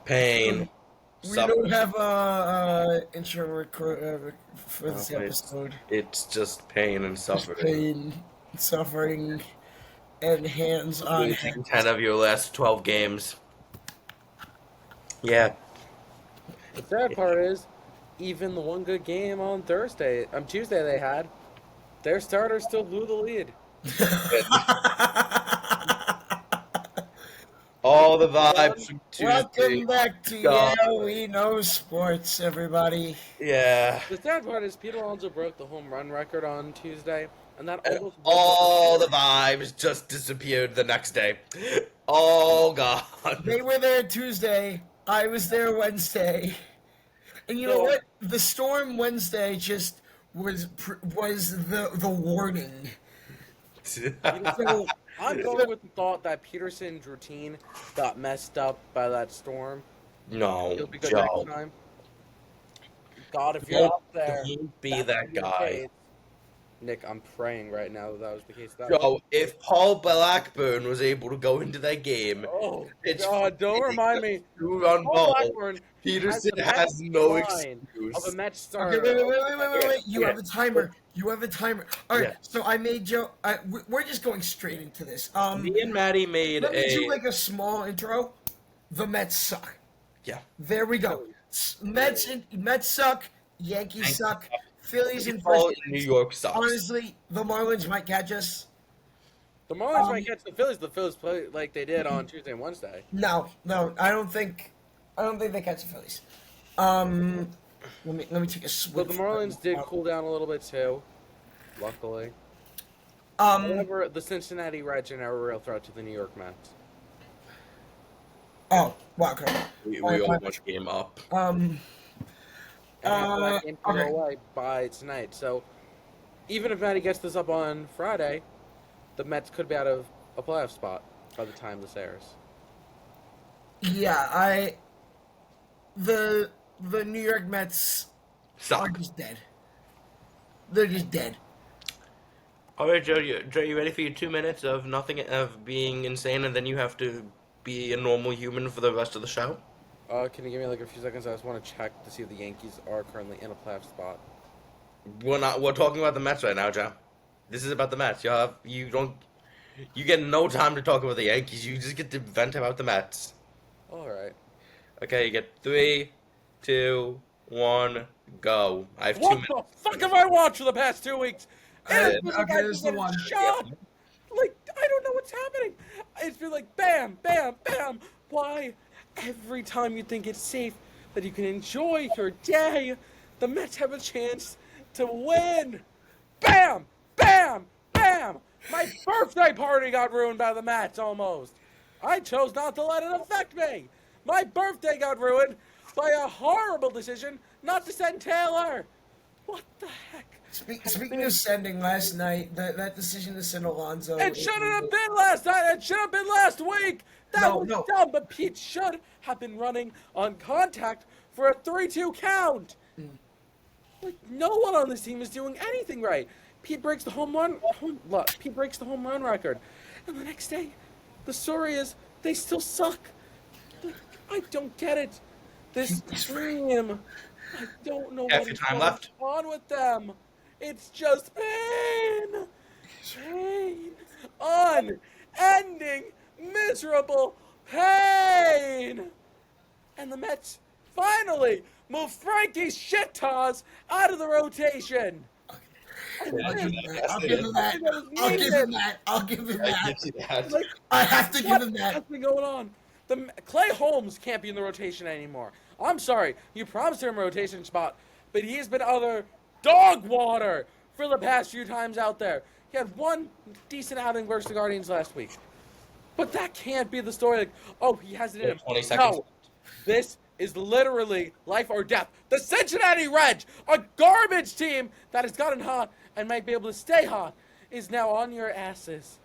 Pain. We Suffering. don't have a intro for this No, episode. it's just pain and Just suffering. pain, suffering, and hands on Losing heads. 10 of your last 12 games. Yeah. The sad part is, even the one good game on Tuesday they had, their starter still blew the lead. All the vibes from Tuesday. Welcome back to God. Yeah We Know Sports, everybody. Yeah. The sad part is Pete Alonso broke the home run record on Tuesday, and that almost All the vibes just disappeared the next day. Oh, God. They were there Tuesday. I was there Wednesday. And you know what? The storm Wednesday just was the warning. So I'm going with the thought that Peterson's routine got messed up by that storm. No, He'll be good Joe. next time. God, if you're up there, Don't be that that would be the guy. case. Nick, I'm praying right now that was the case. Joe, if Paul Blackburn was able to go into that game, Oh, it's God, don't remind me. two-run Paul ball. Blackburn Peterson the has Mets no line excuse. of a Mets starter. Okay, wait. You Yeah. have a timer. You have a timer. All right, Yeah. so I made Joe. We're just going straight into this. Me and Maddie made Let me do a... like a small intro. The Mets suck. Yeah. There we go. Mets suck. Yankees suck. Phillies in Baseball first. in New York sucks. Honestly, the Marlins might catch us. The Marlins might catch the Phillies. The Phillies play like they did on Tuesday and Wednesday. No, I don't think they catch the Phillies. Let me take a swig. But the Marlins did cool down a little bit too, luckily. However, the Cincinnati Reds are now a real threat to the New York Mets. Oh, wow. Okay. We all one game up. And that game can okay. go away by tonight. So even if Matty gets this up on Friday, the Mets could be out of a playoff spot by the time this airs. Yeah, the New York Mets are Suck. just dead. They're just dead. All right, Joe, you ready for your 2 minutes of nothing, of being insane, and then you have to be a normal human for the rest of the show? Can you give me like a few seconds? I just want to check to see if the Yankees are currently in a playoff spot. We're talking about the Mets right now, Joe. This is about the Mets. You get no time to talk about the Yankees. You just get to vent about the Mets. All right. Okay, you get 3, 2, 1, go. I have 2 What minutes. the fuck have I watched for the past 2 weeks? Okay, It's there's the one. Shot. Like, I don't know what's happening. It's been like bam, bam, bam. Why? Every time you think it's safe that you can enjoy your day, the Mets have a chance to win. Bam, bam, bam. My birthday party got ruined by the Mets almost. I chose not to let it affect me. My birthday got ruined by a horrible decision not to send Taylor. What the heck? Speaking of sending last night, that decision to send Alonso. It shouldn't have been last night. It should have been last week. That was dumb, but Pete should have been running on contact for a 3-2 count. Like, no one on this team is doing anything right. Pete breaks the home run record. And the next day, the story is they still suck. I don't get it. This team, I don't know Half what your is time going left. on with them. It's just pain. Unending, miserable pain. And the Mets finally move Frankie's shit toss out of the rotation. I'll give him that. Like, I have to give him what that. has been going on? Clay Holmes can't be in the rotation anymore. I'm sorry, you promised him a rotation spot, but he's been other dog water for the past few times out there. He had one decent outing versus the Guardians last week. But that can't be the story. Like, oh, he has it in him. 20 seconds. No, this is literally life or death. The Cincinnati Reds, a garbage team that has gotten hot and might be able to stay hot, is now on your asses.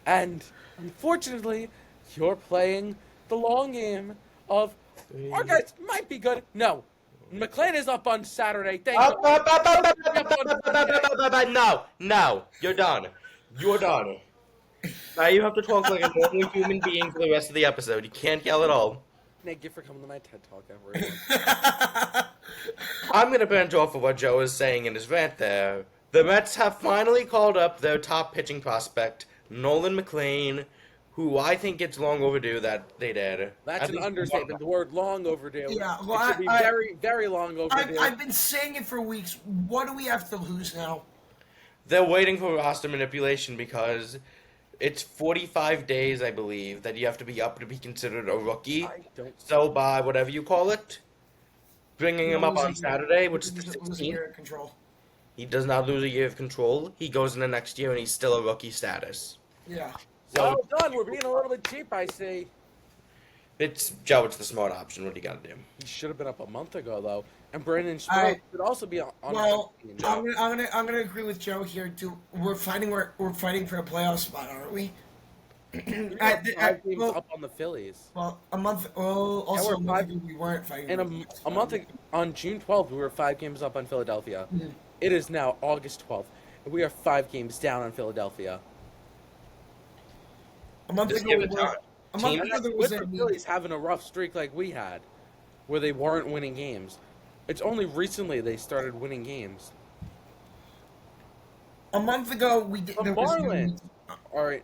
And unfortunately, you're playing the long game of our guys might be good. No. McLean is up on Saturday. Thank you. No, you're done. You're done. Now you have to talk like a normal human being for the rest of the episode. You can't yell at all. Thank you for coming to my TED Talk, everyone. I'm going to branch off of what Joe is saying in his rant there. The Mets have finally called up their top pitching prospect, Nolan McLean, who I think it's long overdue that they did. That's At an least understatement. The word long overdue. Yeah, well, it should be very, very long overdue. I've been saying it for weeks. What do we have to lose now? They're waiting for roster manipulation because it's 45 days, I believe, that you have to be up to be considered a rookie. I don't. So by whatever you call it, bringing him up on Saturday, which is the Lose a year 16th, of control. he does not lose a year of control. He goes into next year and he's still a rookie status. Yeah. So Well done. We're being a little bit cheap, I see. it's Joe. It's the smart option. What do you got to do? He should have been up a month ago, though. And Brandon I- Schmidt should also be on. Well, the team. I'm gonna agree with Joe here. We're fighting for a playoff spot, aren't we? We are 5 games well, up on the Phillies. well, a month. Well, also we're a month five- ago we weren't fighting. And for the playoff a spot. month ago, on June 12th, we were 5 games up on Philadelphia. Mhm. It is now August 12th, and we are 5 games down on Philadelphia. A month Just ago give we it were. time. A month Team- ago there With was the a Phillies having a rough streak like we had, where they weren't winning games. It's only recently they started winning games. A month ago we did. The there was no- Marlins are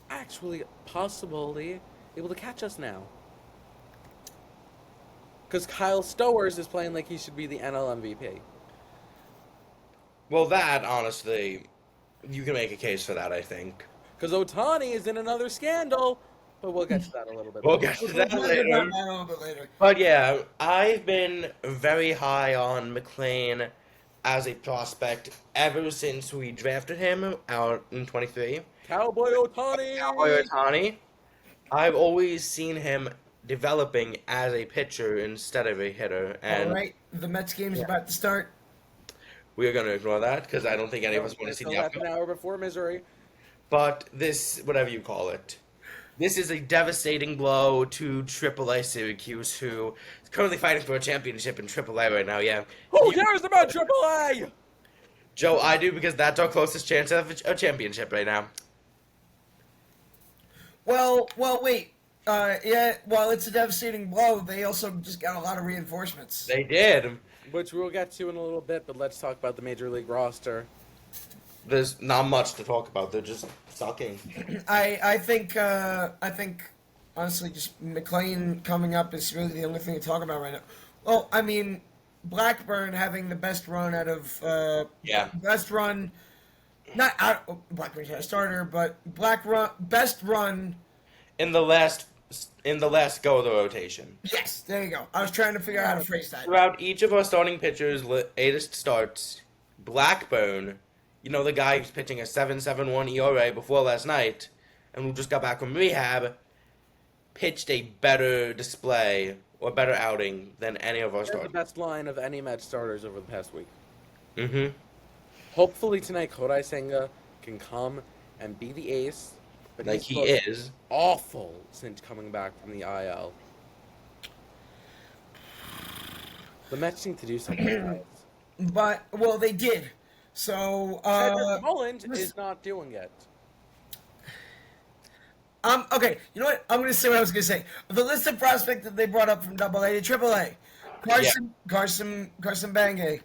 actually possibly able to catch us now. Because Kyle Stowers is playing like he should be the NL MVP. Well, that honestly, you can make a case for that. I think. Because Otani is in another scandal, but we'll get to that a little bit. We'll later. get to We'll that talk about later. that a little bit later. But yeah, I've been very high on McLean as a prospect ever since we drafted him out in 23. Cowboy Otani. Cowboy Otani. I've always seen him developing as a pitcher instead of a hitter, and All right, the Mets game is about to start. we are going to ignore that because I don't think any of us want to It's see still the half an outcome. hour before misery. But this, whatever you call it, this is a devastating blow to AAA Syracuse, who is currently fighting for a championship in AAA right now. Yeah, Who cares about AAA? Joe, I do because that's our closest chance of a championship right now. Well, wait. Yeah, while it's a devastating blow, they also just got a lot of reinforcements. They did. Which we'll get to in a little bit, but let's talk about the Major League roster. There's not much to talk about. They're just sucking. I think honestly, just McLean coming up is really the only thing to talk about right now. Well, I mean, Blackburn having the best run out of Yeah. best run, not out. Blackburn's not a starter, but best run. In the last go of the rotation. Yes, there you go. I was trying to figure out how to phrase that. Throughout each of our starting pitchers' latest starts, Blackburn, you know, the guy who's pitching a 7.71 ERA before last night, and who just got back from rehab, pitched a better display or better outing than any of our They're the starters. best line of any Mets starters over the past week. Mm-hmm. Hopefully tonight, Kodai Senga can come and be the ace. But Like he's he looked is. awful since coming back from the IL. The Mets need to do something. guys. But well, they did. So Cedric Mullins is not doing it. okay, you know what? I'm going to say what I was going to say. The list of prospects that they brought up from AA to AAA: Carson Bangay,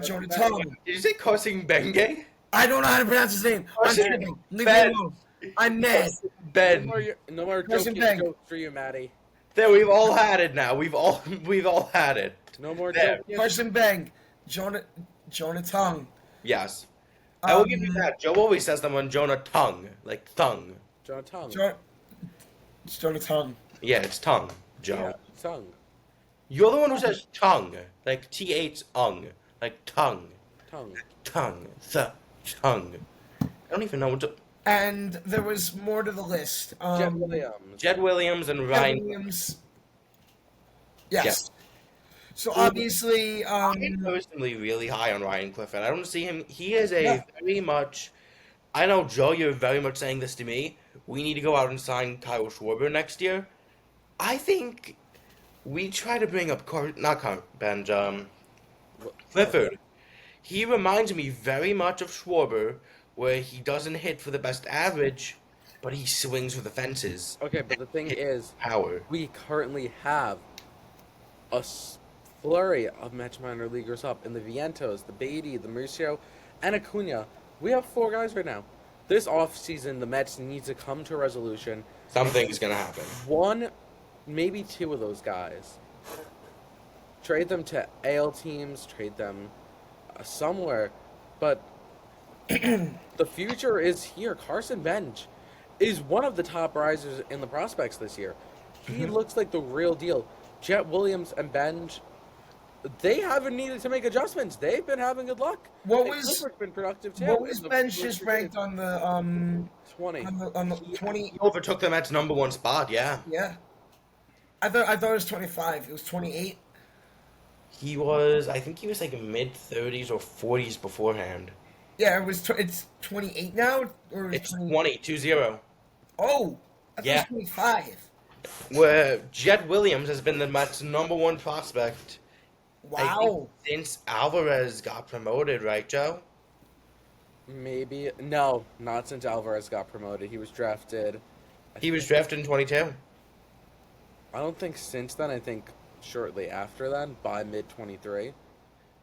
Jonah Tong. Did you say Carson Bengay? I don't know how to pronounce his name. I'm Carson kidding. Leave me Ben. alone. I'm mad. Ben. No more Carson joking Bang. jokes for you, Maddie. There, we've all had it now. We've all had it. No more There. joking. Carson Bang, Jonah Tong. Yes. I will give you that. Joe always says them on Jonah Tongue. Like tongue. Jonah Tongue. It's Jonah Tong. Yeah, it's tongue, Joe. Yeah, tongue. You're the one who says tongue. Like T-H-ung. Like tongue. Tongue. Tongue. Tongue. I don't even know what to... And there was more to the list. Jed Williams. Jed Williams and Jed Ryan... Williams. Yes. Yes. So obviously, I'm personally really high on Ryan Clifford. I don't see him... He is a Yeah. very much... I know, Joe, you're very much saying this to me. We need to go out and sign Kyle Schwarber next year. I think we try to bring up... Clifford. He reminds me very much of Schwarber, where he doesn't hit for the best average, But he swings for the fences. Okay, but the thing is, Power. we currently have a flurry of match minor leaguers up in the Vientos, the Beatty, the Mauricio, and Acuna. We have 4 guys right now. This offseason, the Mets need to come to a resolution. Something's gonna happen. 1, maybe 2 of those guys. Trade them to AL teams, trade them somewhere. But the future is here. Carson Bench is one of the top risers in the prospects this year. He looks like the real deal. Jet Williams and Bench, they haven't needed to make adjustments. They've been having good luck. What And was Clippard's been productive too. what was Bench just ranked on the 20? on the 20? He overtook them at number 1 spot. Yeah. Yeah, I thought it was 25. It was 28. He was. I think he was like mid 30s or 40s beforehand. Yeah, it was. It's 28 now, or It's 20? 20. Oh, I thought Yeah. it was 25. Where Jet Williams has been the Mets' number 1 prospect. I Wow. think since Alvarez got promoted, right, Joe? Maybe. No, not since Alvarez got promoted. He was drafted. He was drafted in 22. I don't think since then. I think shortly after then, by mid 23.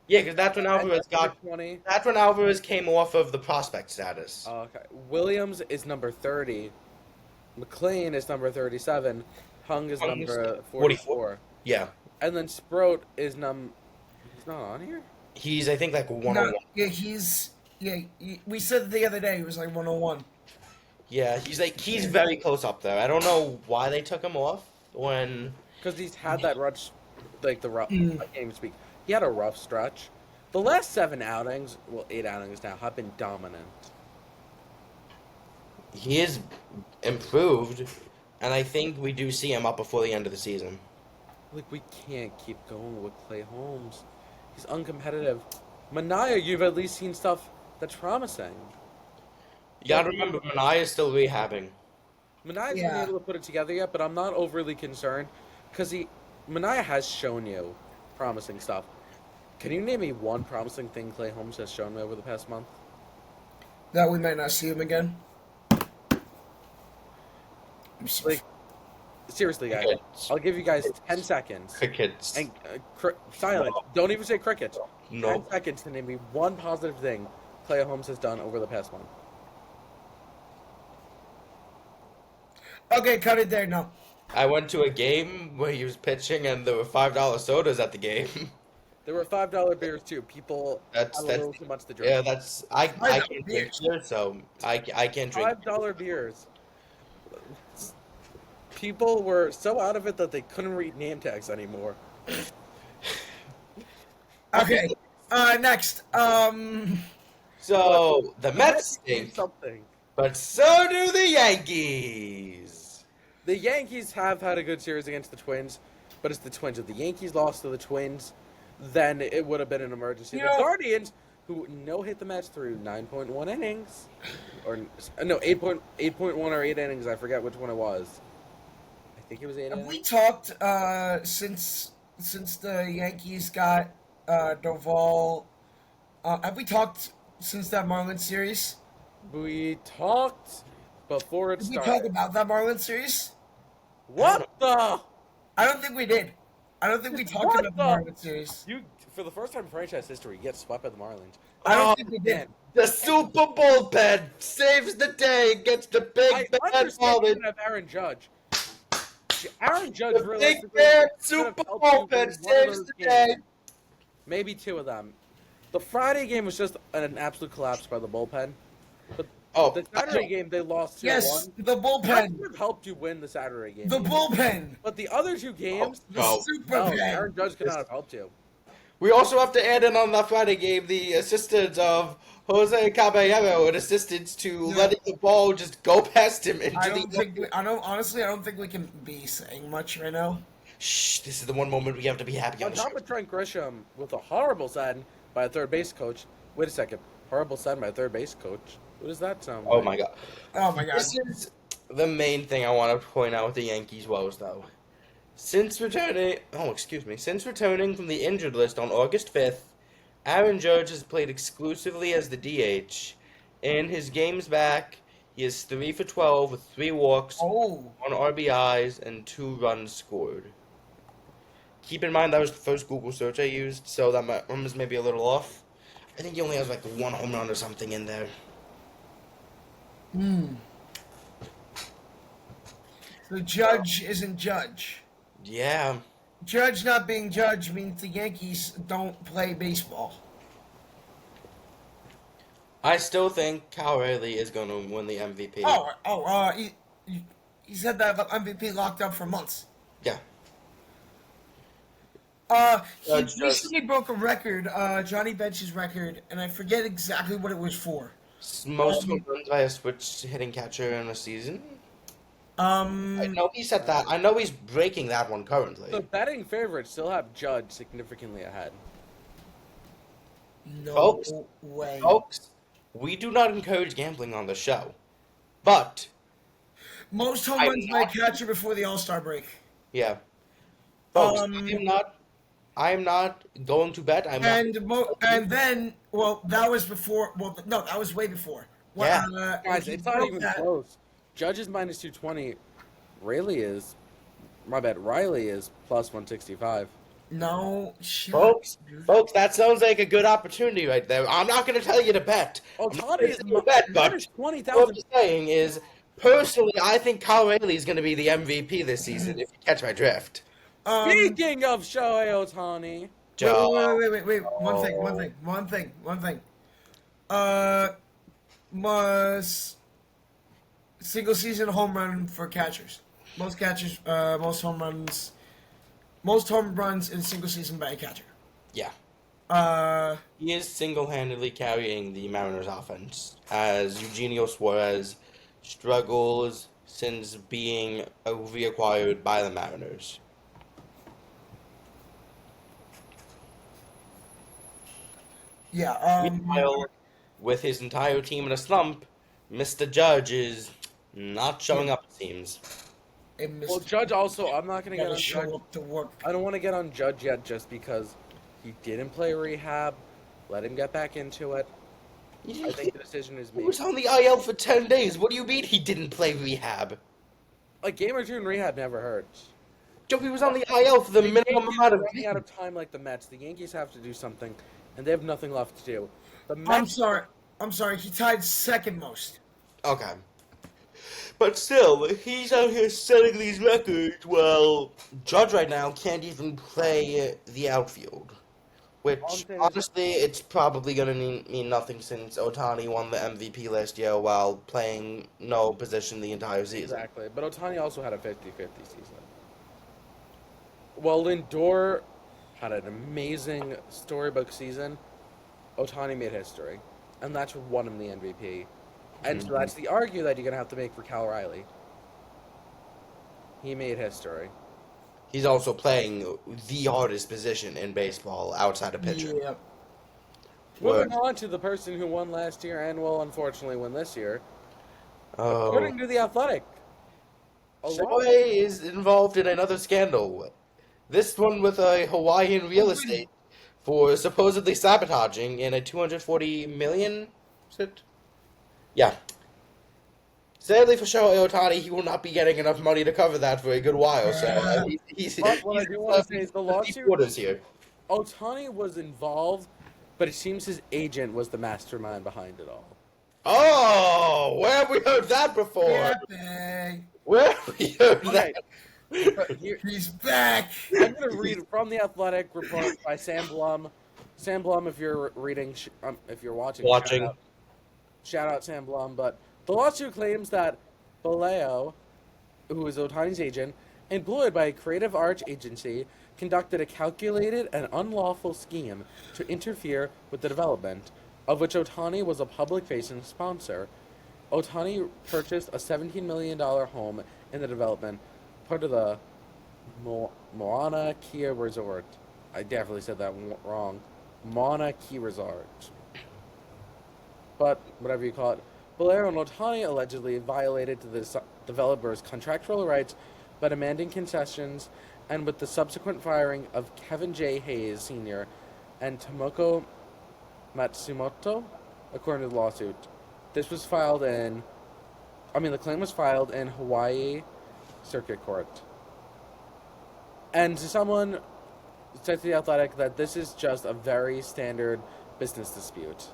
Yeah, because that's when Alvarez got. 20. That's when Alvarez came off of the prospect status. Okay. Williams is number 30. McLean is number 37. Hung is Hung is number 44. 44. Yeah, And then Sproat is He's not on here? he's I think like 101. No, yeah, we said the other day he was like 101. Yeah, he's very close up there. I don't know why they took him off when. Because he's had that rush, like the rough. I can't even speak. He had a rough stretch. The last 7 outings, well, 8 outings now, have been dominant. He is improved, and I think we do see him up before the end of the season. Like, we can't keep going with Clay Holmes. He's uncompetitive. Mania, you've at least seen stuff that's promising. You gotta remember, Manaea is still rehabbing. Mania's Yeah. been able to put it together yet, but I'm not overly concerned because Mania has shown you promising stuff. Can you name me one promising thing Clay Holmes has shown me over the past month? That we might not see him again. Like, seriously, guys, Crickets. I'll give you guys 10 seconds. Crickets. And silence. Don't even say crickets. No. 10 seconds to name me one positive thing Clay Holmes has done over the past month. Okay, cut it there. No. I went to a game where he was pitching, and there were $5 sodas at the game. There were $5 beers too. People had a little too much to drink. Yeah, that's I can't drink beers. beer, so I can't drink. $5 beers. People were so out of it that they couldn't read name tags anymore. Okay. Next. So the Mets stink, Something. but so do the Yankees. The Yankees have had a good series against the Twins, but it's the Twins. If the Yankees lost to the Twins, then it would have been an emergency. You The know- Guardians, who no-hit the Mets through 9.1 innings, or no, 8.1 or 8 innings. I forget which one it was. I think it was 8 Have innings. we talked since the Yankees got Doval? Have we talked since that Marlins series? We talked before it Did we started. talk about that Marlins series? What the? I don't think we did. I don't think we talked What about the- the Marlins series. You, for the first time in franchise history, you get swept by the Marlins. I don't Oh, think we did. The Super Bowl pen saves the day against the I big bad understand you Marlins. can have Aaron Judge. Aaron Judge The big realistically bad could have Super helped you Bowl pen win one of saves those the games. day. Maybe 2 of them. The Friday game was just an absolute collapse by the bullpen. But Oh, the Saturday game, they lost 2-1. Yes, the That bullpen. would have helped you win the Saturday game. The bullpen. But the other 2 games, The Oh, super no, pen. Aaron Judge could not have helped you. we also have to add in on that Friday game the assistance of Jose Caballero and assistance to Yeah. letting the ball just go past him into I the. don't think. I don't think we can be saying much right now. Shh! This is the one moment we have to be happy on On the show. top of Trent Grisham with a horrible send by a third base coach. Wait a second. Horrible send by a third base coach. What does that sound like? Oh my god! Oh my god. This is the main thing I want to point out with the Yankees woes, though. Since returning from the injured list on August 5th, Aaron Judge has played exclusively as the DH. In his games back, He is 3 for 12 with 3 walks, Oh. 1 RBIs, and 2 runs scored. Keep in mind that was the first Google search I used, so that numbers may be a little off. I think he only has like 1 home run or something in there. The Judge isn't Judge. Yeah. Judge not being Judge means the Yankees don't play baseball. I still think Cal Raleigh is going to win the MVP. He said that MVP locked up for months. Yeah. He recently broke a record, Johnny Bench's record, and I forget exactly what it was for. Most home runs by a switch hitting catcher in a season. I know he said that. I know he's breaking that one currently. The betting favorites still have Judge significantly ahead. No way. Folks, we do not encourage gambling on the show. But, Most home runs by a catcher before the All-Star break. yeah. Folks, I am not going to bet. And then, that was before. Well, no, that was way before. Yeah. Guys, it's not even close. Judge is minus 220. Riley is plus 165. No, shit. Folks, that sounds like a good opportunity right there. I'm not going to tell you to bet. Otani is minus 20,000. What I'm saying is, personally, I think Kyle Rayleigh is going to be the MVP this season, if you catch my drift. Speaking of Shohei Otani. Wait. One thing. Must single season home run for catchers. Most home runs in a single season by a catcher. Yeah. He is single-handedly carrying the Mariners offense as Eugenio Suarez struggles since being reacquired by the Mariners. Yeah. Meanwhile, with his entire team in a slump, Mr. Judge is not showing up, it seems. Well, Judge also, I'm not going to get on show Judge. up to work. I don't want to get on Judge yet just because he didn't play rehab. Let him get back into it. I think the decision is made. He was on the IL for 10 days. What do you mean he didn't play rehab? A game or two in rehab never hurts. Joe, he was on the IL for the minimum amount of running out of time like the Mets. The Yankees have to do something, and they have nothing left to do. The Mets, I'm sorry. He tied second most. Okay. But still, he's out here setting these records while Judge right now can't even play the outfield. Which, honestly, it's probably going to mean nothing since Otani won the MVP last year while playing no position the entire season. Exactly. But Otani also had a 50-50 season. While Lindor had an amazing storybook season, Otani made history. And that's what won him the MVP. And so that's the argue that you're going to have to make for Cal Riley. He made history. He's also playing the hardest position in baseball outside of pitching. Yeah. Moving on to the person who won last year and will unfortunately win this year. Oh. According to The Athletic. Shohei is involved in another scandal. This one with a Hawaiian real estate for supposedly sabotaging in a $240 million. Is it? Yeah. Sadly for Shohei Otani, he will not be getting enough money to cover that for a good while. So what I do want to say is the lawsuit. Here. Otani was involved, but it seems his agent was the mastermind behind it all. Oh, where have we heard that before? Yeah, where have we heard that? He's back. I'm going to read from The Athletic report by Sam Blum. Sam Blum, if you're reading, if you're watching. Shout out Sam Blum, but the lawsuit claims that Baleo, who is Otani's agent, employed by a creative arts agency, conducted a calculated and unlawful scheme to interfere with the development, of which Otani was a public-facing sponsor. Otani purchased a $17 million home in the development, part of the Moana Key Resort. I definitely said that wrong. Mauna Key Resort. But, whatever you call it, Valero and Otani allegedly violated the developer's contractual rights by demanding concessions, and with the subsequent firing of Kevin J. Hayes Sr. and Tomoko Matsumoto, according to the lawsuit. This was filed in the claim was filed in Hawaii Circuit Court. And someone said to The Athletic that this is just a very standard business dispute.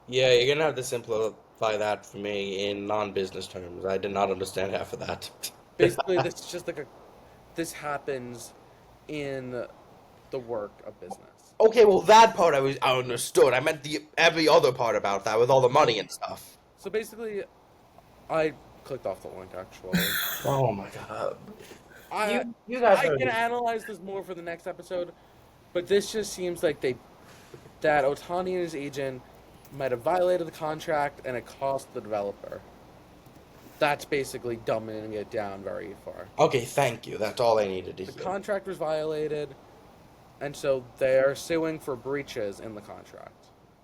Yeah, you're gonna have to simplify that for me in non-business terms. I did not understand half of that. Basically, this is just this happens in the work of business. Okay, well that part I understood. I meant every other part about that with all the money and stuff. So basically, I clicked off the link actually. Oh my god. You guys I heard can it. analyze this more for the next episode, but this just seems like that Ohtani and his agent might have violated the contract and it cost the developer. That's basically dumbing it down very far. Okay, thank you. That's all I needed to The hear. contract was violated, and so they're suing for breaches in the contract.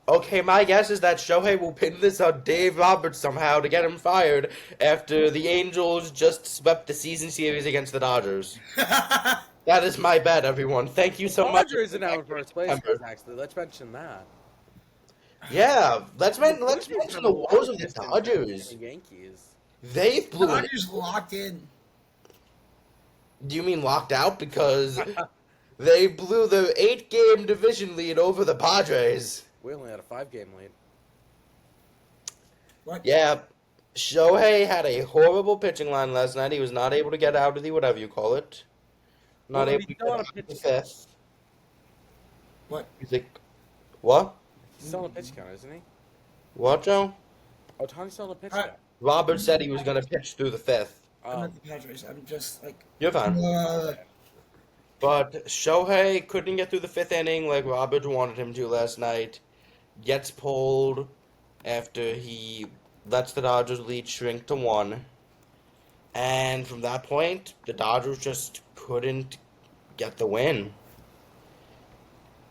Okay, my guess is that Shohei will pin this on Dave Roberts somehow to get him fired after the Angels just swept the season series against the Dodgers. That is my bet, everyone. Thank you so much. Dodgers are now in first place, actually. Let's mention that. Yeah, let's mention the woes of the Dodgers. The Yankees. They blew it. Dodgers locked in. Do you mean locked out? Because they blew their 8-game division lead over the Padres. We only had a 5-game lead. What? Yeah, Shohei had a horrible pitching line last night. He was not able to get out of the whatever you call it. Not Well, able he's to get still on a out of the pitch- fifth. What? He's like, what? He's still on a pitch count, isn't he? What, Joe? Ohtani's still on a pitch Alright. count. Robert said he was going to pitch through the fifth. I'm not the Padres. I'm just like. You're fine. But Shohei couldn't get through the fifth inning like Robert wanted him to last night. Gets pulled after he lets the Dodgers lead shrink to 1. And from that point, the Dodgers just couldn't get the win.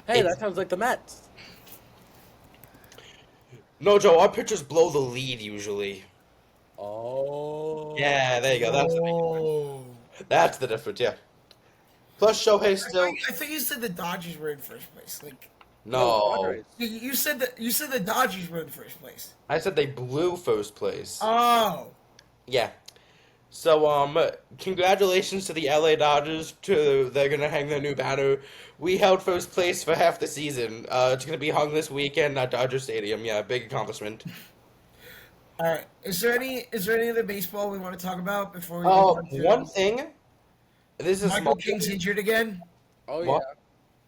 Hey, It's- that sounds like the Mets. No, Joe, our pitchers blow the lead usually. Oh. Yeah, there you go. That's the difference, yeah. Plus, Shohei still... I think you said the Dodgers were in first place. Like No. Padres. you said the Dodgers were in first place. I said they blew first place. Oh. Yeah. So, congratulations to the LA Dodgers. They're gonna hang their new banner. We held first place for half the season. It's gonna be hung this weekend at Dodger Stadium. Yeah, big accomplishment. All right. Is there any other baseball we want to talk about before we Oh, move on to one thing. This is Michael King's injured again? Oh, What?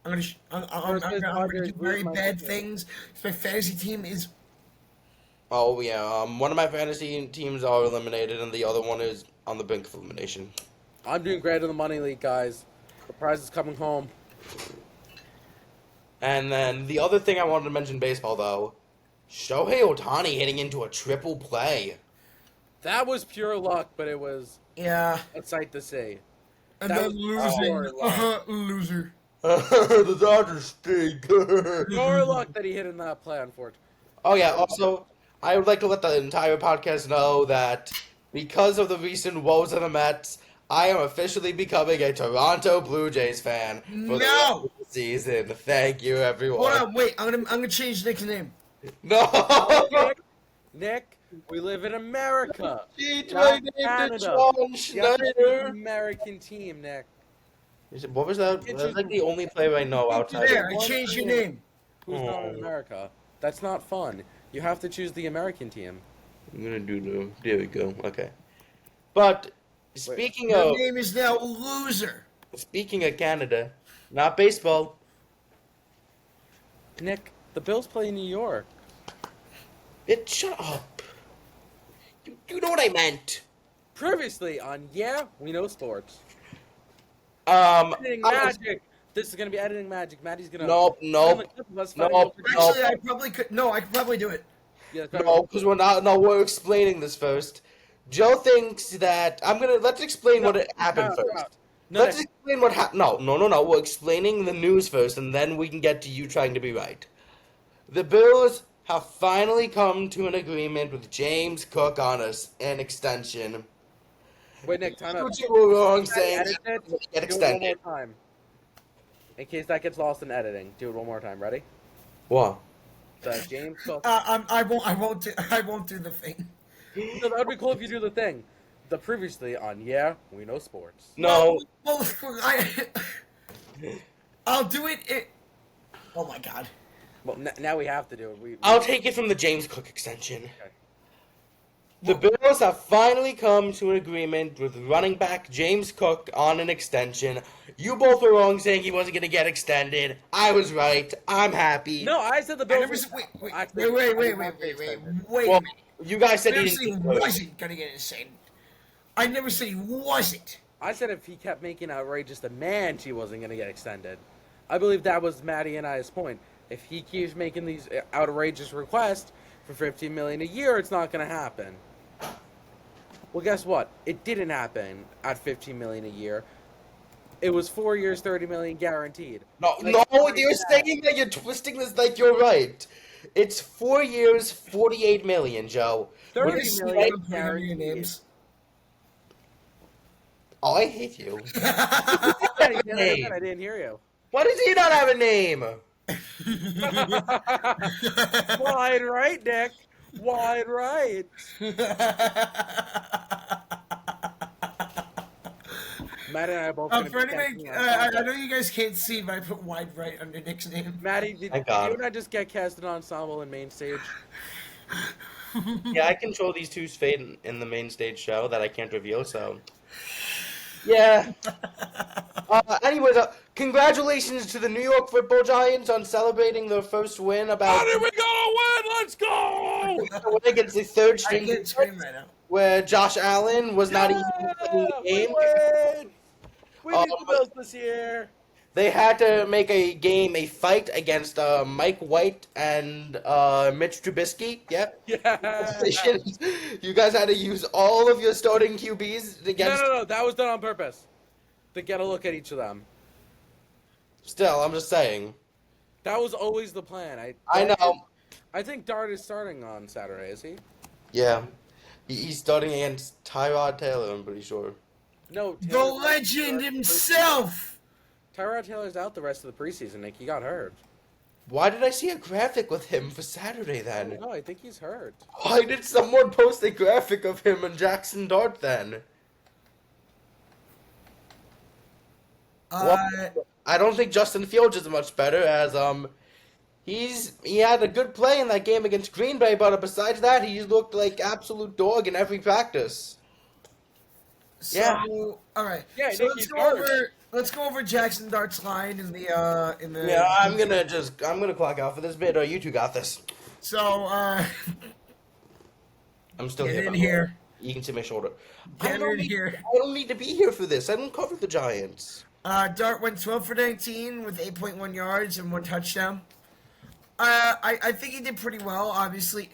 yeah. I'm gonna do very bad things. My fantasy team is. Oh yeah. One of my fantasy teams are eliminated, and the other one is on the brink of elimination. I'm doing great in the money league, guys. The prize is coming home. And then the other thing I wanted to mention baseball though, Shohei Ohtani hitting into a triple play. That was pure luck, but it was Yeah. a sight to see. And That then was pure losing. luck. Loser. The Dodgers stink. Pure luck that he hit in that play, unfortunately. Oh yeah, also, I would like to let the entire podcast know that because of the recent woes of the Mets, I am officially becoming a Toronto Blue Jays fan for the rest of the season. Thank you, everyone. Hold on, wait. I'm gonna change Nick's name. No! Nick, we live in America. He Not traded Canada. to John You have to Schneider. be an American team, Nick. What was that? That's like the only player I know outside There, of... I changed your name. Who's not in America? That's not fun. You have to choose the American team. I'm gonna do the... There we go. Okay. But, speaking Your of... name is now Loser. Speaking of Canada, not baseball. Nick, the Bills play in New York. Shut up. You know what I meant. Previously on Yeah, We Know Sports. Editing I was- magic. This is gonna be editing magic. Maddie's gonna. Nope. Actually, I probably could. No, I could probably do it. Yeah, No, because we're not. No, we're explaining this first. Joe thinks that let's explain what happened first. Let's explain what happened. No. We're explaining the news first, and then we can get to you trying to be right. The Bills have finally come to an agreement with James Cook on an extension. Wait, Nick, time out. You were wrong saying Edit that it. it would get Do it one extended. more time. In case that gets lost in editing, do it one more time. Ready? What? The James Cook. I won't do the thing. No, that would be cool if you do the thing. The previously on Yeah, We Know Sports. No. Well, I'll do it. Oh my god. Well, now we have to do it. I'll take it from the James Cook extension. Okay. The Bills have finally come to an agreement with running back James Cook on an extension. You both were wrong saying he wasn't going to get extended. I was right. I'm happy. No, I said the I Bills. never said, wait. Well, you guys said I never he said he didn't. do it. wasn't gonna get insane. I never said he wasn't. I said if he kept making outrageous demands, he wasn't going to get extended. I believe that was Maddie and I's point. If he keeps making these outrageous requests for $15 million a year, it's not going to happen. Well, guess what? It didn't happen at $15 million a year. It was 4 years, $30 million guaranteed. No, Like, you're saying that you're twisting this like you're right. It's 4 years, $48 million, Joe. $30 What million is your guaranteed. names? Oh, I hate you. I didn't hear you. Why does he not have a name? Wide right, Nick. Wide right. Matt and I are both. For anybody, I know you guys can't see, but I put wide right under Nick's name. Maddie, did Thank you God. and I just get cast in ensemble and main stage? Yeah, I control these two's fate in the main stage show that I can't reveal, so. Yeah. Anyways, congratulations to the New York Football Giants on celebrating their first win about How did we gonna win? Let's go! a win against the third I string can't scream right now. where Josh Allen was not even in the game. We need the Bills this year. They had to make a fight against Mike White and Mitch Trubisky. Yep. Yeah. You guys had to use all of your starting QBs against. No. That was done on purpose. To get a look at each of them. Still, I'm just saying. That was always the plan. I know. I think Dart is starting on Saturday, is he? Yeah. He's starting against Tyrod Taylor, I'm pretty sure. No. The legend himself. Tyrod Taylor's out the rest of the preseason, Nick. He got hurt. Why did I see a graphic with him for Saturday then? No, I think he's hurt. Why did someone post a graphic of him and Jaxon Dart then? I don't think Justin Fields is much better as he had a good play in that game against Green Bay, but besides that, he looked like absolute dog in every practice. So, Yeah. all right. Yeah, so Nick, let's he's go hurt. over. Let's go over Jaxon Darts' line in the. Yeah, I'm gonna clock out for this bit, or you two got this. So, I'm still get here. in by the way. here. You can see my shoulder. Get in here. I don't need to be here for this. I don't cover the Giants. Dart went 12 for 19 with 8.1 yards and 1 touchdown. I think he did pretty well. Obviously,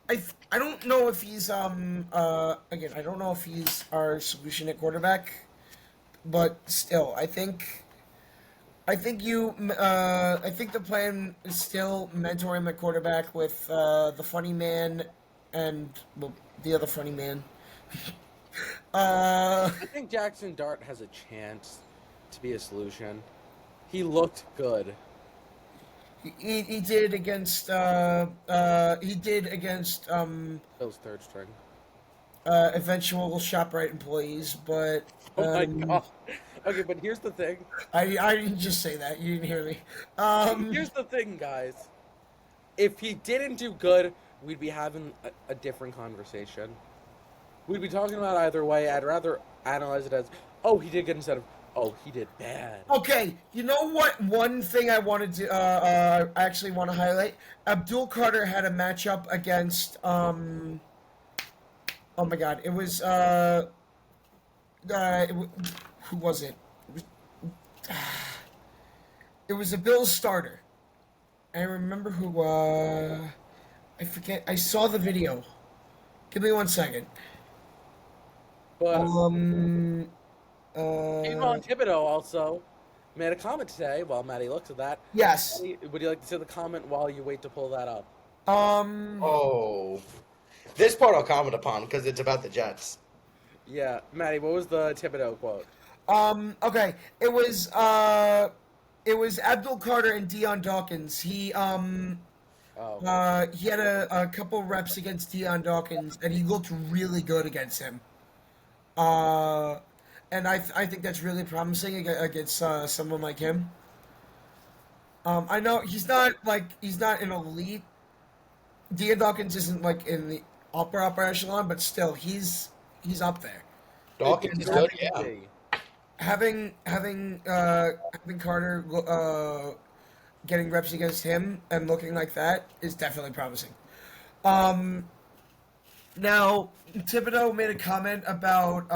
I don't know if he's again I don't know if he's our solution at quarterback, but still I think the plan is still mentor him at quarterback with the funny man and the other funny man. I think Jaxon Dart has a chance to be a solution. He looked good. He did against Bill's third string. eventual ShopRite employees, but Oh my god. Okay, but here's the thing. I didn't just say that. You didn't hear me. Here's the thing, guys. If he didn't do good, we'd be having a different conversation. We'd be talking about either way. I'd rather analyze it as, oh, he did good instead of, oh, he did bad. Okay, you know what? One thing I wanted to actually want to highlight: Abdul Carter had a matchup against oh my God, it was who was it? It was a Bills starter. I remember who. I forget. I saw the video. Give me 1 second. But Kayvon Thibodeau also made a comment today while Maddie looks at that. Yes. Maddie, would you like to see the comment while you wait to pull that up? Oh. This part I'll comment upon because it's about the Jets. Yeah, Maddie, what was the Thibodeau quote? Okay. It was Abdul Carter and Deion Dawkins. He Oh. He had a couple reps against Deion Dawkins, and he looked really good against him. Uh, and I think that's really promising against someone like him. I know he's not an elite. Deion Dawkins isn't like in the upper echelon, but still he's up there. Dawkins is good, yeah. Having Carter getting reps against him and looking like that is definitely promising. Um, Now Thibodeau made a comment about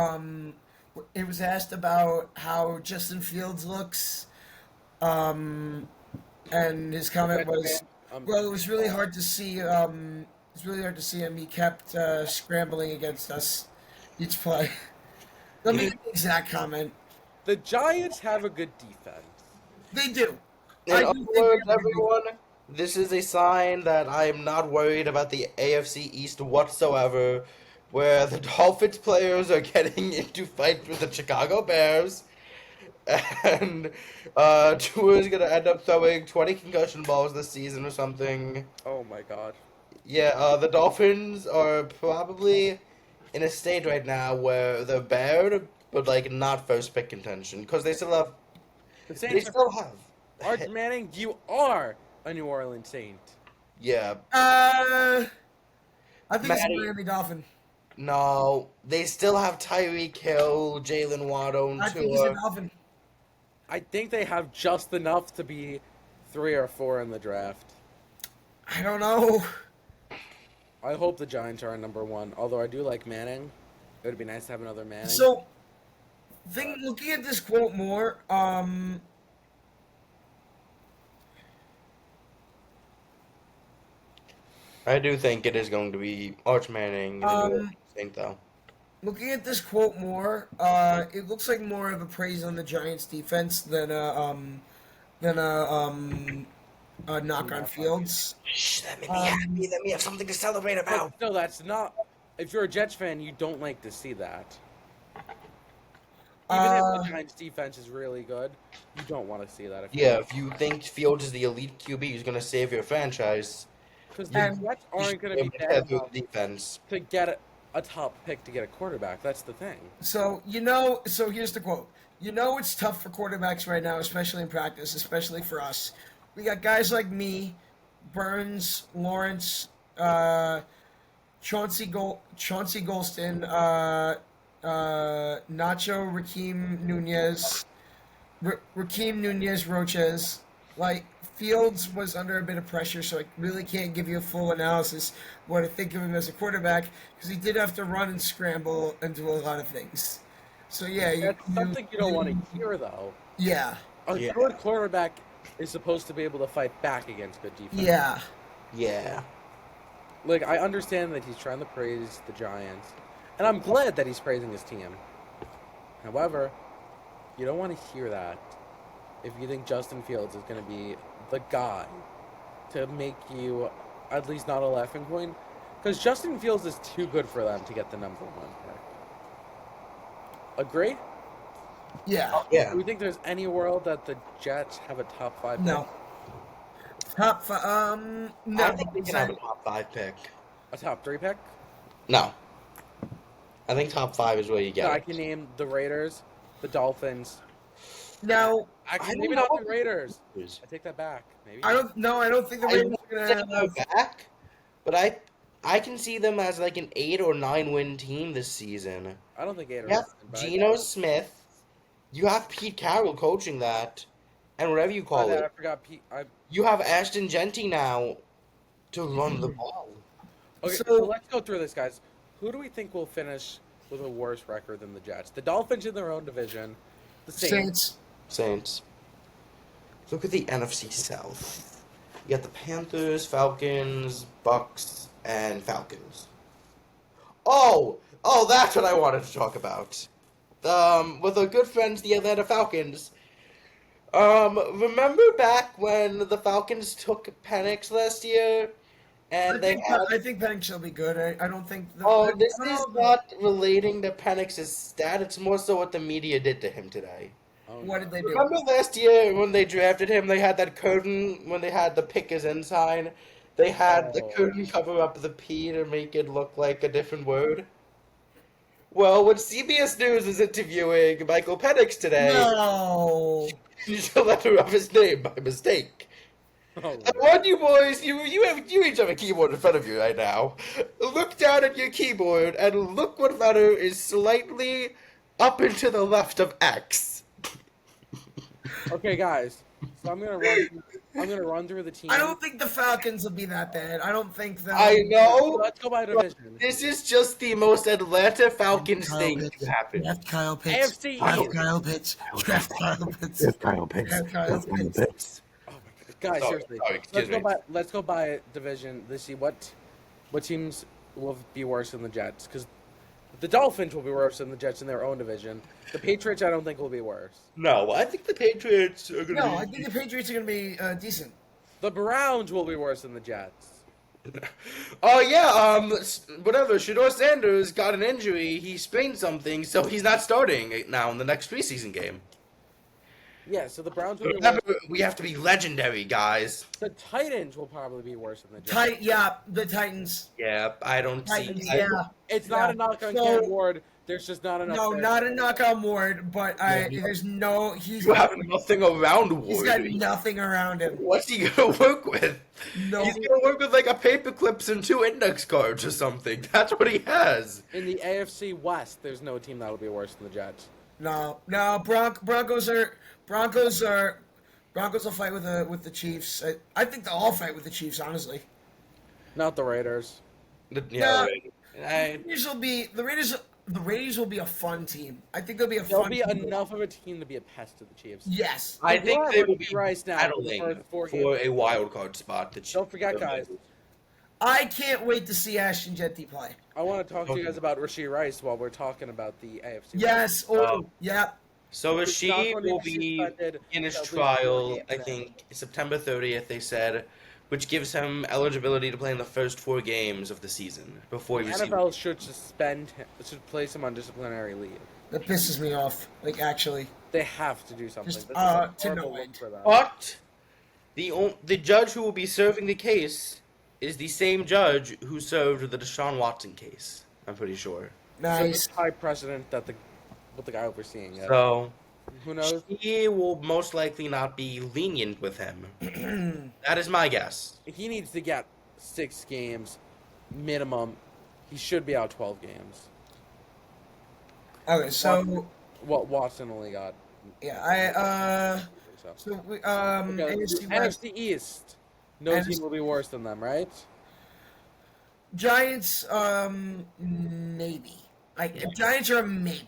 it was asked about how Justin Fields looks, and his comment was, well, it was really hard to see. It's really hard to see him. He kept scrambling against us each play. Let me get the exact comment. The Giants have a good defense. They do. In I other do think words, they have a good everyone, this is a sign that I am not worried about the AFC East whatsoever, where the Dolphins players are getting into fights with the Chicago Bears, and Tua is going to end up throwing 20 concussion balls this season or something. Oh my god. Yeah, the Dolphins are probably in a state right now where they're bad, but like not first pick contention, because they still have. The They Saints still have. Arch Manning, you are a New Orleans Saint. Yeah. I think Matty. it's Miami Dolphin. No, they still have Tyreek Hill, Jalen Waddle, and I think he's a Tua. Dolphin. I think they have just enough to be 3 or 4 in the draft. I don't know. I hope the Giants are number 1. Although I do like Manning. It would be nice to have another Manning. So, looking at this quote more, I do think it is going to be Arch Manning. I think though. looking at this quote more, it looks like more of a praise on the Giants' defense than a knock on Fields. Shh, let me be happy. Let me have something to celebrate about. No, that's not. If you're a Jets fan, you don't like to see that. Even if the Giants' defense is really good, you don't want to see that. Yeah, if you think Fields is the elite QB who's going to save your franchise, Because you- the Jets you aren't should going be to able be to bad have your enough defense. to get a top pick to get a quarterback. That's the thing. So so here's the quote. It's tough for quarterbacks right now, especially in practice, especially for us. We got guys like me, Burns, Lawrence, Chauncey Golston, Nacho, Raheem Nunez Roches. Like, Fields was under a bit of pressure, so I really can't give you a full analysis of what I think of him as a quarterback, because he did have to run and scramble and do a lot of things. So, yeah. That's something you don't want to hear, though. Yeah. A Yeah. good quarterback is supposed to be able to fight back against good defense. Yeah. Yeah. Like, I understand that he's trying to praise the Giants, and I'm glad that he's praising his team. However, you don't want to hear that if you think Justin Fields is going to be the guy to make you at least not a laughing point. Because Justin Fields is too good for them to get the number 1 pick. Agree? Yeah. Yeah. Do we think there's any world that the Jets have a top 5 pick? No. Top five. No. I think they can have a top 5 pick. A top 3 pick? No. I think top 5 is where you get So I it. can name the Raiders, the Dolphins. Now, Actually, I maybe don't not know. the Raiders. I take that back. Maybe. I don't think the I Raiders won't are say gonna they're have. back, but I can see them as like an 8 or 9 win team this season. I don't think 8 or You 9. have Geno Smith. You have Pete Carroll coaching that, and whatever you call I it. forgot Pete. You have Ashton Genty now to run the ball. Okay, So- so let's go through this, guys. Who do we think will finish with a worse record than the Jets? The Dolphins in their own division. The Saints. Saints. Look at the NFC South. You got the Panthers, Falcons, Bucks, and Falcons. Oh, that's what I wanted to talk about. With our good friends, the Atlanta Falcons. Remember back when the Falcons took Penix last year, and they had. I think Penix will be good. I don't think. This is not relating to Penix's stat. It's more so what the media did to him today. Oh, What did they do? Remember last year when they drafted him, they had that curtain when they had the pick is in sign, They had the Oh. couldn't cover up the P to make it look like a different word. Well, when CBS News is interviewing Michael Penix today, No. he used a letter of his name by mistake. Oh, I want you boys, you each have a keyboard in front of you right now. Look down at your keyboard and look what letter is slightly up and to the left of X. okay, guys. So I'm gonna run through the team. I don't think the Falcons will be that bad. I don't think that. I know. Let's go by division. This is just the most Atlanta Falcons thing to happen. Draft Kyle Pitts. AFC Draft East. Kyle Pitts. Draft Kyle Pitts. Kyle Pitts. Draft Kyle Pitts. Oh my God. Guys, Sorry, seriously. excuse me. Let's go by division. Let's see what teams will be worse than the Jets. Because the Dolphins will be worse than the Jets in their own division. The Patriots, I don't think, will be worse. No, I think the Patriots are going to No, be... I think the Patriots are going to be decent. The Browns will be worse than the Jets. Oh, yeah, whatever. Shador Sanders got an injury. He sprained something, so he's not starting now in the next preseason game. Yeah, so the Browns will be Remember, worse. we have to be legendary, guys. The Titans will probably be worse than the Jets. The Titans. Yeah, I don't Titans, see... yeah. It's not a knock on So- Cam Ward. There's just not enough. No, there. not a knock on Ward, but there's no. You have nothing around Ward. He's got nothing around him. What's he going to work with? No. He's going to work with, like, a paper clips and 2 index cards or something. That's what he has. In the AFC West, there's no team that will be worse than the Jets. No. Broncos will fight with the Chiefs. I think they'll all fight with the Chiefs, honestly. Not the Raiders. Yeah, The Raiders will be a fun team. I think they'll be a There'll fun be team. enough of a team to be a pest to the Chiefs. Yes. I think they will be Rice now battling for the for 4 games. a wild card spot. Don't forget, guys. I can't wait to see Ashton Jetty play. I want to talk to you guys about Rashee Rice while we're talking about the AFC. Yes. Yeah. So He's not Rashid going to will be be suspended in his at least trial, 4 games I then. think, September 30th, they said, which gives him eligibility to play in the first 4 games of the season before he receives... NFL should should place him on disciplinary leave. That pisses me off. Like, actually. They have to do something. Just, This is a to horrible no look end. for them. But the judge who will be serving the case is the same judge who served the Deshaun Watson case, I'm pretty sure. So Nice. it's high precedent that with the guy overseeing it. So... Who knows? He will most likely not be lenient with him. That is my guess. He needs to get 6 games minimum. He should be out 12 games. Okay, so What Watson only got. yeah, So. so Okay, AFC West, NFC East. No NFC team will be worse than them, right? Giants, maybe. Giants are a maybe.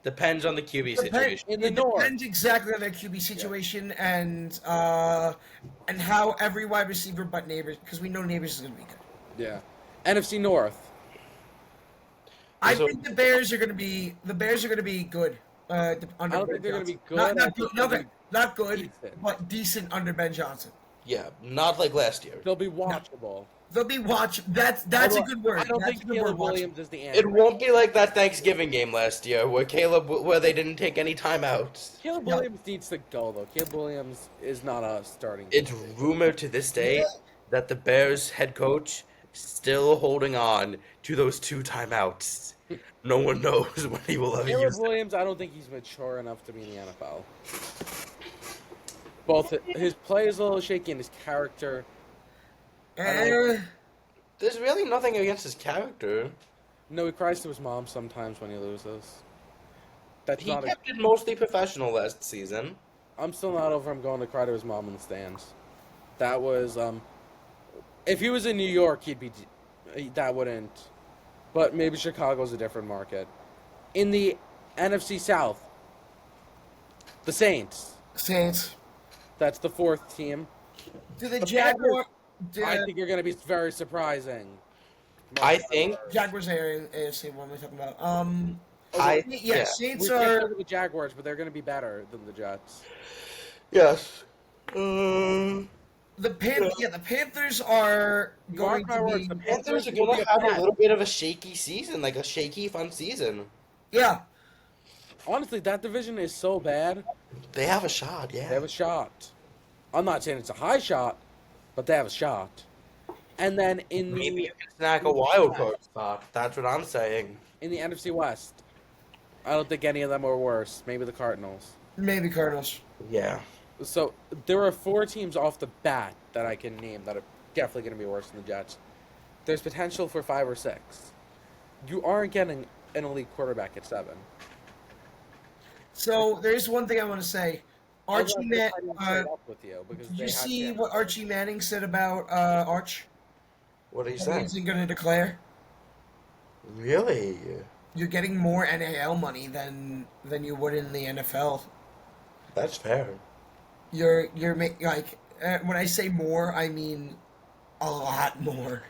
Depends on the QB situation. In the It North. depends exactly on their QB situation and how every wide receiver but Neighbors, because we know Neighbors is going to be good. Yeah. NFC North. I So- think the Bears are going to be good. I don't think they're going to be good. Not I good, think not they'll good, not good, decent. but decent under Ben Johnson. Yeah, not like last year. They'll be watchable. They'll be watch. That's a good word. I don't That's think a good Caleb word, Williams is the It answer. won't be like that Thanksgiving game last year where they didn't take any timeouts. Caleb Yeah. Williams needs to go, though. Caleb Williams is not a starting. It's rumored to this day that the Bears head coach is still holding on to those 2 timeouts. No one knows when he will ever Caleb use them. Williams, I don't think he's mature enough to be in the NFL. Both his play is a little shaky and his character. Eh, There's really nothing against his character. No, he cries to his mom sometimes when he loses. That's He not. kept it mostly professional last season. I'm still not over him going to cry to his mom in the stands. That was if he was in New York, that wouldn't. But maybe Chicago's a different market. In the NFC South, the Saints. Saints. That's the 4th team. Do the The Jaguars? I think you're going to be very surprising. I think Jaguars are AFC. What am I talking about? yeah. Saints We can't are. look at the Jaguars, but they're going to be better than the Jets. Yes. The Panthers are going Mark my to words, be. the Panthers are will going be to have a bad. little bit of a shaky season, like a shaky, fun season. Yeah, Honestly, that division is so bad. They have a shot, yeah. They have a shot. I'm not saying it's a high shot, but they have a shot. And then Maybe you can snag a wild card spot. That's what I'm saying. in the NFC West, I don't think any of them are worse. Maybe the Cardinals. Maybe Cardinals. Yeah. So there are 4 teams off the bat that I can name that are definitely going to be worse than the Jets. There's potential for 5 or 6. You aren't getting an elite quarterback at 7. So there's one thing I want to say. Archie Straight Manning. up with you because Did they you have see Cam. what Archie Manning said about Arch? What are you He saying? isn't going to declare. Really? You're getting more NAL money than you would in the NFL. That's fair. You're like when I say more, I mean a lot more.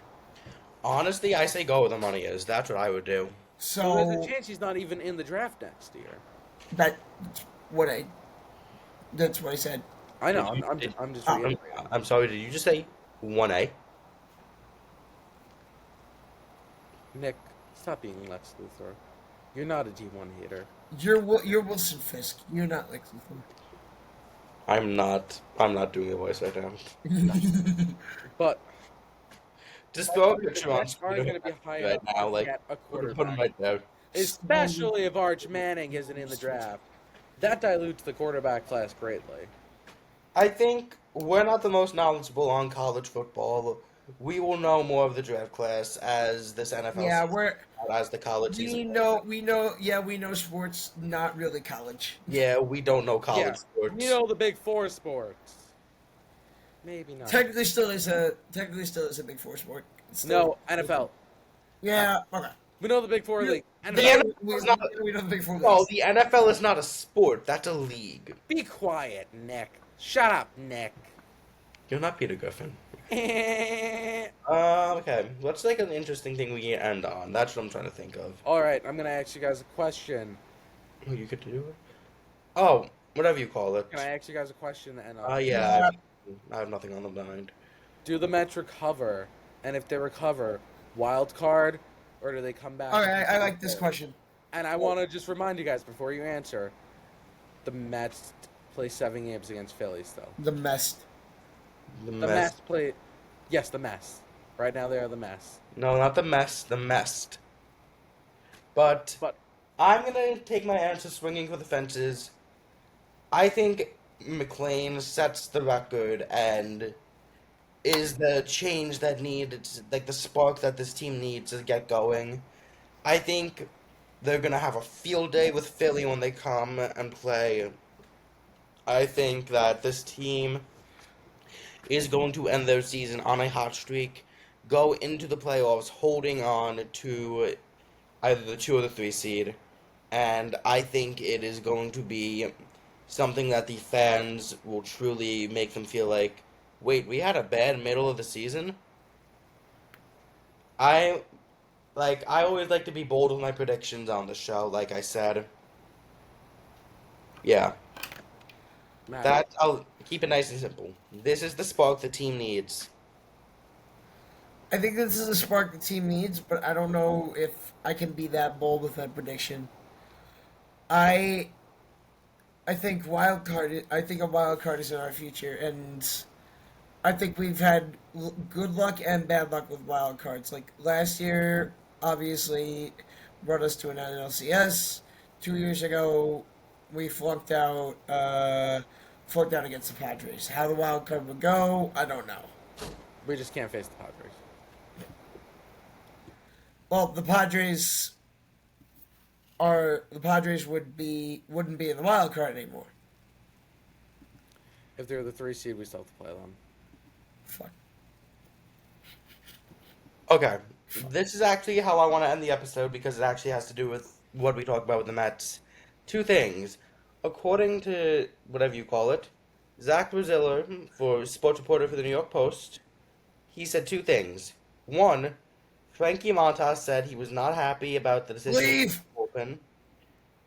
Honestly, I say go where the money is. That's what I would do. So there's So a chance he's not even in the draft next year. that's what I said. I know. I'm just reiterating. I'm sorry, did you just say 1A? Nick, stop being Lex Luthor. You're not a D1 hater. You're Wilson Fisk. You're not Lex Luthor. I'm not doing a voice right now. But Just throw a the picture on Jets aren't going to be high right enough now, to like get a put him quarterback. right there. Especially if Arch Manning isn't in the draft. That dilutes the quarterback class greatly. I think we're not the most knowledgeable on college football. We will know more of the draft class as this NFL Yeah, season, as the college season. we know sports, not really college. Yeah, we don't know college sports. We know the big 4 sports. Maybe not. Technically still is a big 4 sport. It's No, still- NFL. Yeah, okay. We know the big 4 league. The NFL. NFL is not. We know the big 4 No, leagues. the NFL is not a sport. That's a league. Be quiet, Nick. Shut up, Nick. You're not Peter Griffin. Alright, Okay. What's like an interesting thing we can end on? That's what I'm trying to think of. I'm gonna ask you guys a question. Oh, you get to do it? Oh, whatever you call it. Can I ask you guys a question and uh, Yeah. I have nothing on the mind. do the Mets recover? And if they recover, wild card, or do they come back? Okay, I like this question. And I want to just remind you guys before you answer, the Mets play 7 games against Phillies, though. The mess. The The mess. Mets play, yes, the Mets. Right now they are the Mets. No, not the mess. The messed. But But I'm gonna take my answer swinging for the fences. I think McLean sets the record and is the change that needs, like the spark that this team needs to get going. I think they're gonna have a field day with Philly when they come and play. I think that this team is going to end their season on a hot streak, go into the playoffs holding on to either the 2 or the 3 seed, and I think it is going to be something that the fans will truly make them feel like, wait, we had a bad middle of the season? I always like to be bold with my predictions on the show, like I said. Yeah. Matt, I'll keep it nice and simple. This is the spark the team needs. I think this is a spark the team needs, but I don't know if I can be that bold with that prediction. I think a wild card is in our future, and I think we've had good luck and bad luck with wild cards. Like last year, obviously, brought us to an NLCS. 2 years ago, we flunked out against the Padres. How the wild card would go, I don't know. we just can't face the Padres. Well, the Padres wouldn't be in the wild card anymore. If they're the 3 seed, we still have to play them. Fuck. Okay, this is actually how I want to end the episode because it actually has to do with what we talked about with the Mets. 2 things. According to whatever you call it, Zach Braziller, for sports reporter for the New York Post, he said 2 things. 1, Frankie Montas said he was not happy about the decision Leave! to open,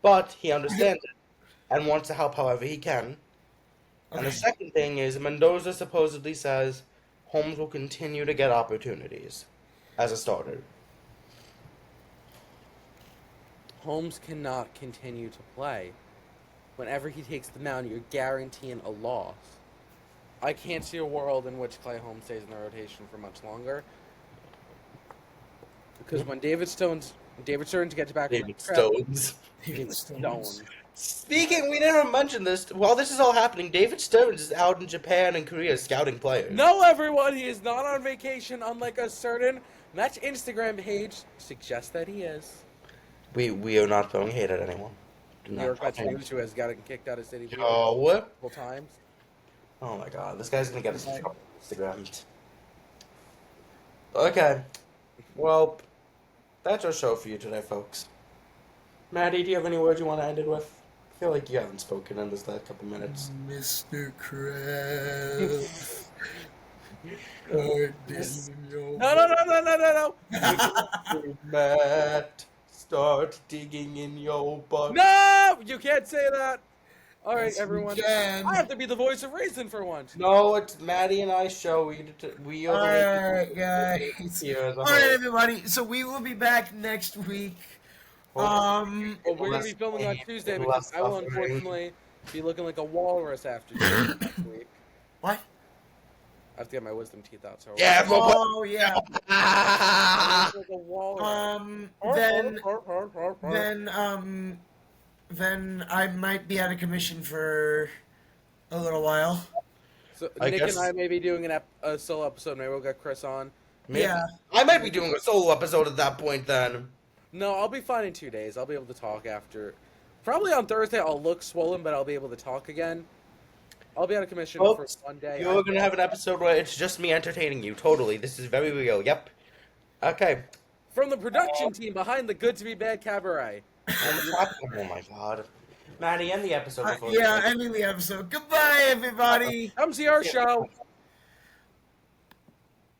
but he understands it and wants to help however he can. And the Okay. second thing is Mendoza supposedly says Holmes will continue to get opportunities as a starter. Holmes cannot continue to play. Whenever he takes the mound, you're guaranteeing a loss. I can't see a world in which Clay Holmes stays in the rotation for much longer. Because when David Stearns gets back from David the trip, Stones. David Stone. Speaking, we never mentioned this. While this is all happening, David Stones is out in Japan and Korea scouting players. No, everyone, he is not on vacation, unlike a certain Mets Instagram page suggests that he is. We are not throwing hate at anyone. Do New not York throw Mets hate. news who has gotten kicked out of City Field Oh, what? multiple times. Oh my god, this guy's gonna get us in trouble on Instagram. Okay. Well, that's our show for you today, folks. Maddie, do you have any words you want to end it with? I feel like you haven't spoken in this last couple minutes. Mr. Krabs. Start digging in your No. Matt, start digging in your butt. No! You can't say that! Alright, Yes, we everyone. can. I have to be the voice of reason for once. No, it's Maddie and I's show. We are Alright, guys. here as a Alright, whole. everybody. So we will be back next week. Well, we're going to Less be filming on pain, Tuesday less because I will suffering. unfortunately be looking like a walrus after next week. What? I have to get my wisdom teeth out. So Yeah, Oh, yeah. I look like a walrus. Then I might be out of commission for a little while. So I Nick guess- and I may be doing a solo episode. Maybe we'll get Chris on. Maybe. Yeah. I might be doing a solo episode at that point then. No, I'll be fine in 2 days. I'll be able to talk after. Probably on Thursday I'll look swollen, but I'll be able to talk again. I'll be out of commission Folks, for 1 day. You're gonna have an episode where it's just me entertaining you. Totally. This is very real. Yep. Okay. From the production team behind the Good to Be Bad Cabaret. Oh my god. Maddie, end the episode before. Yeah, ending the episode. Goodbye, everybody. Come see our show.